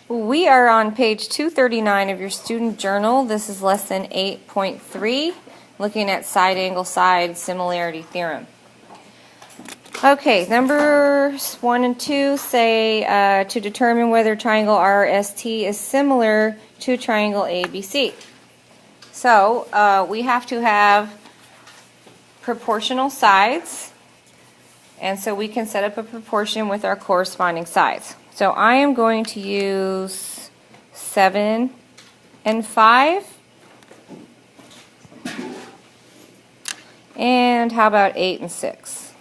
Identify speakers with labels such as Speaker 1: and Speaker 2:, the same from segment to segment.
Speaker 1: We are on page 239 of your student journal. This is lesson 8.3, looking at side angle side similarity theorem. Okay, numbers 1 and 2 say to determine whether triangle RST is similar to triangle ABC. So we have to have proportional sides, and so we can set up a proportion with our corresponding sides. So I am going to use 7 and 5. And how about 8 and 6?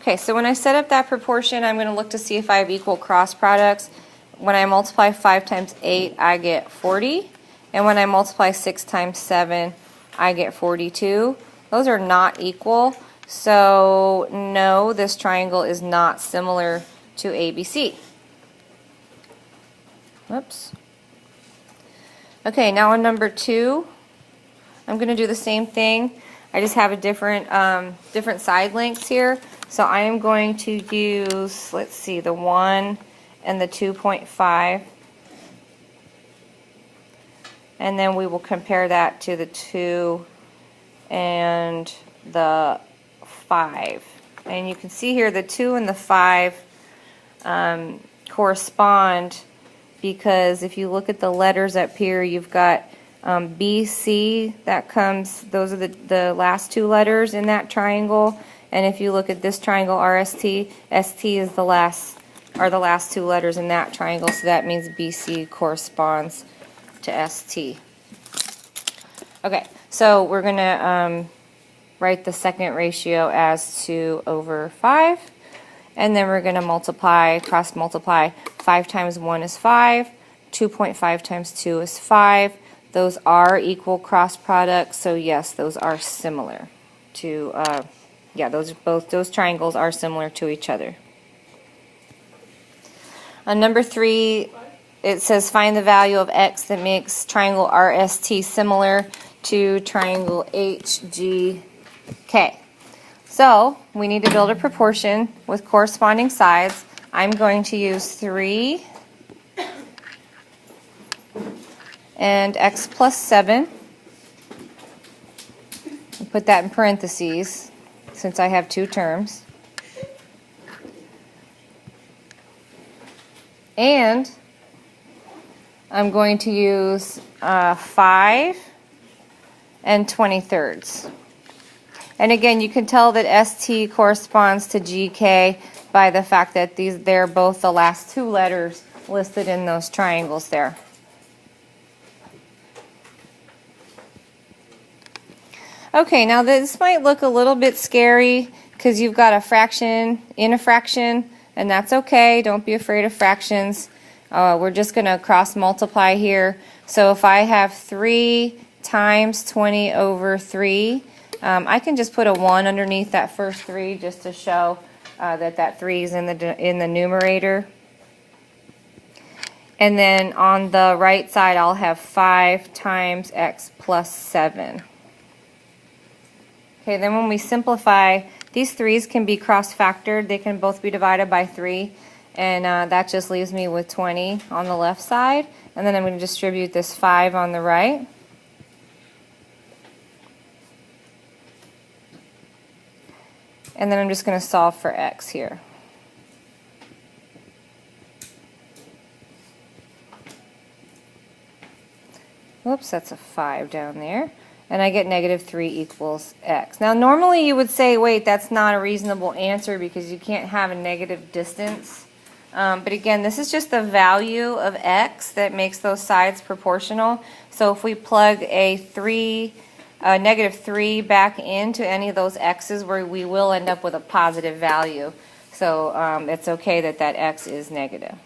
Speaker 1: Okay, so when I set up that proportion, I'm going to look to see if I have equal cross products. When I multiply 5 times 8, I get 40. And when I multiply 6 times 7, I get 42. Those are not equal. So no, this triangle is not similar to ABC. Whoops. Okay, now on number 2, I'm going to do the same thing. I just have a different side lengths here. So I am going to use, let's see, the 1 and the 2.5. And then we will compare that to the 2 and the 5. And you can see here the 2 and the 5 correspond, because if you look at the letters up here, you've got BC, that comes, those are the last 2 letters in that triangle. And if you look at this triangle RST, ST is the last 2 letters in that triangle, so that means BC corresponds to ST. Okay, so we're going to write the second ratio as 2 over 5, and then we're going to multiply, cross multiply. 5 times 1 is 5, 2.5 times 2 is 5. Those are equal cross products, so yes, those are similar to, those triangles are similar to each other. On number 3, it says find the value of x that makes triangle RST similar to triangle HGK. So we need to build a proportion with corresponding sides. I'm going to use 3 and x plus 7. I'll put that in parentheses since I have 2 terms. And I'm going to use 5 and 23rds. And again, you can tell that ST corresponds to GK by the fact that they're both the last 2 letters listed in those triangles there. Okay, now this might look a little bit scary because you've got a fraction in a fraction, and that's okay. Don't be afraid of fractions. We're just going to cross multiply here. So if I have 3 times 20 over 3, I can just put a 1 underneath that first 3 just to show that 3 is in the numerator. And then on the right side, I'll have 5 times x plus 7. Okay, then when we simplify, these 3's can be cross-factored. They can both be divided by 3. And that just leaves me with 20 on the left side. And then I'm going to distribute this 5 on the right. And then I'm just going to solve for x here. Whoops, that's a 5 down there. And I get negative 3 equals x. Now normally you would say, wait, that's not a reasonable answer because you can't have a negative distance. But again, this is just the value of x that makes those sides proportional. So if we plug a negative 3 back into any of those x's, we will end up with a positive value. So it's okay that x is negative.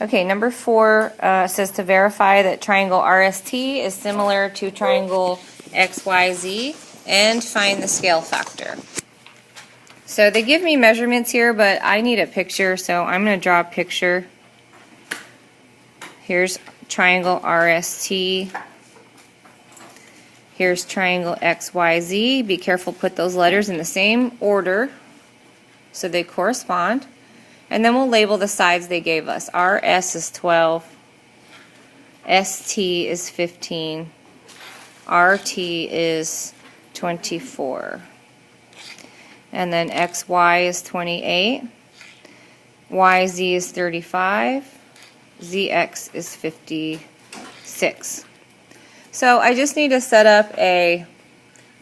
Speaker 1: Okay, number 4 says to verify that triangle RST is similar to triangle XYZ and find the scale factor. So they give me measurements here, but I need a picture, so I'm going to draw a picture. Here's triangle RST. Here's triangle XYZ. Be careful, put those letters in the same order so they correspond. And then we'll label the sides they gave us. RS is 12, ST is 15, RT is 24. And then XY is 28, YZ is 35, ZX is 56. So I just need to set up a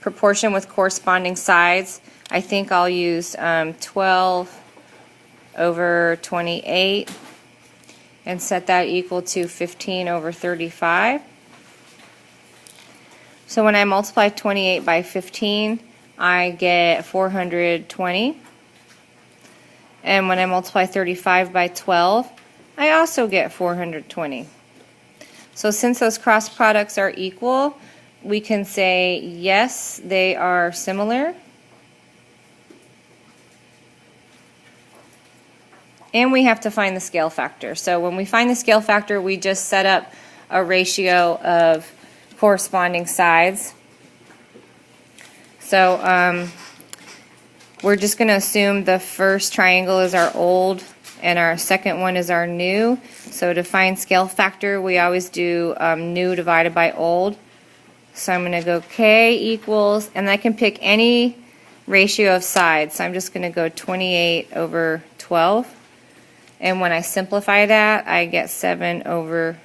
Speaker 1: proportion with corresponding sides. I think I'll use 12 over 28 and set that equal to 15 over 35. So when I multiply 28 by 15, I get 420. And when I multiply 35 by 12, I also get 420. So since those cross products are equal, we can say yes, they are similar. And we have to find the scale factor. So when we find the scale factor, we just set up a ratio of corresponding sides. So we're just going to assume the first triangle is our old and our second one is our new. So to find scale factor, we always do new divided by old. So I'm going to go K equals, and I can pick any ratio of sides. So I'm just going to go 28 over 12. And when I simplify that, I get 7 over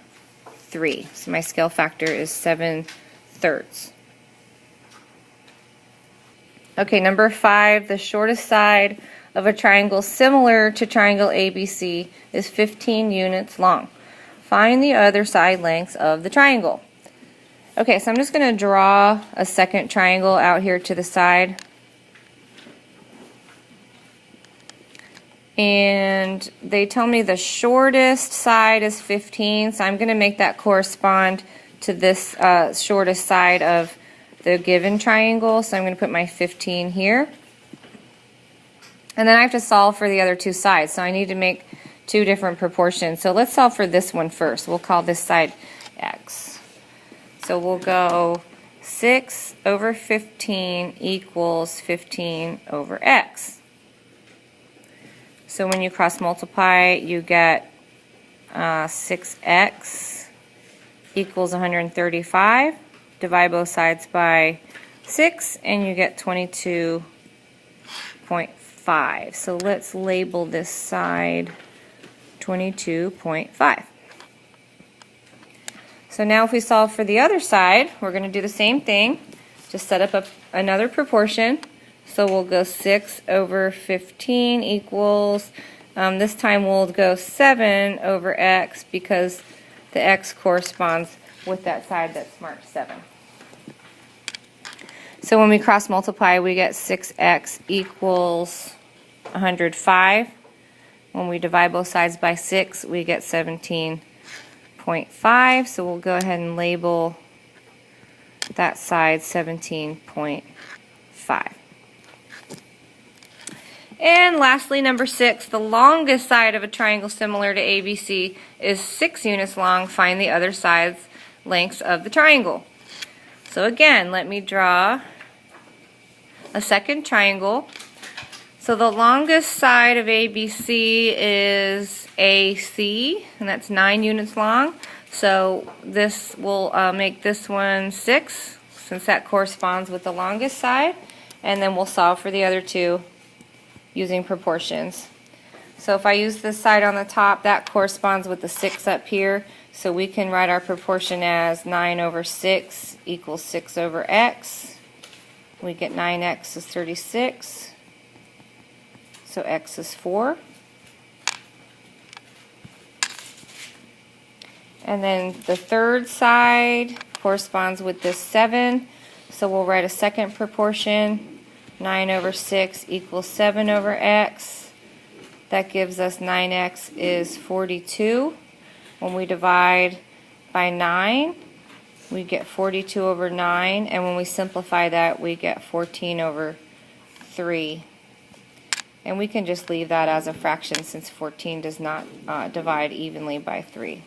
Speaker 1: 3. So my scale factor is 7/3. Okay, number 5, the shortest side of a triangle similar to triangle ABC is 15 units long. Find the other side lengths of the triangle. Okay, so I'm just going to draw a second triangle out here to the side. And they tell me the shortest side is 15, so I'm going to make that correspond to this shortest side of the given triangle. So I'm going to put my 15 here. And then I have to solve for the other two sides, so I need to make two different proportions. So let's solve for this one first. We'll call this side X. So we'll go 6 over 15 equals 15 over X. So when you cross multiply, you get 6x equals 135. Divide both sides by 6 and you get 22.5. So let's label this side 22.5. So now if we solve for the other side, we're going to do the same thing. Just set up another proportion. So we'll go 6 over 15 equals, this time we'll go 7 over x because the x corresponds with that side that's marked 7. So when we cross multiply, we get 6x equals 105. When we divide both sides by 6, we get 17.5. So we'll go ahead and label that side 17.5. And lastly, number 6, the longest side of a triangle similar to ABC is 6 units long. Find the other side's lengths of the triangle. So again, let me draw a second triangle. So the longest side of ABC is AC, and that's 9 units long. So this will make this one 6, since that corresponds with the longest side. And then we'll solve for the other two using proportions. So if I use this side on the top, that corresponds with the 6 up here. So we can write our proportion as 9 over 6 equals 6 over x. We get 9x is 36. So x is 4. And then the third side corresponds with this 7. So we'll write a second proportion. 9 over 6 equals 7 over x. That gives us 9x is 42. When we divide by 9, we get 42 over 9. And when we simplify that, we get 14 over 3. And we can just leave that as a fraction since 14 does not divide evenly by 3.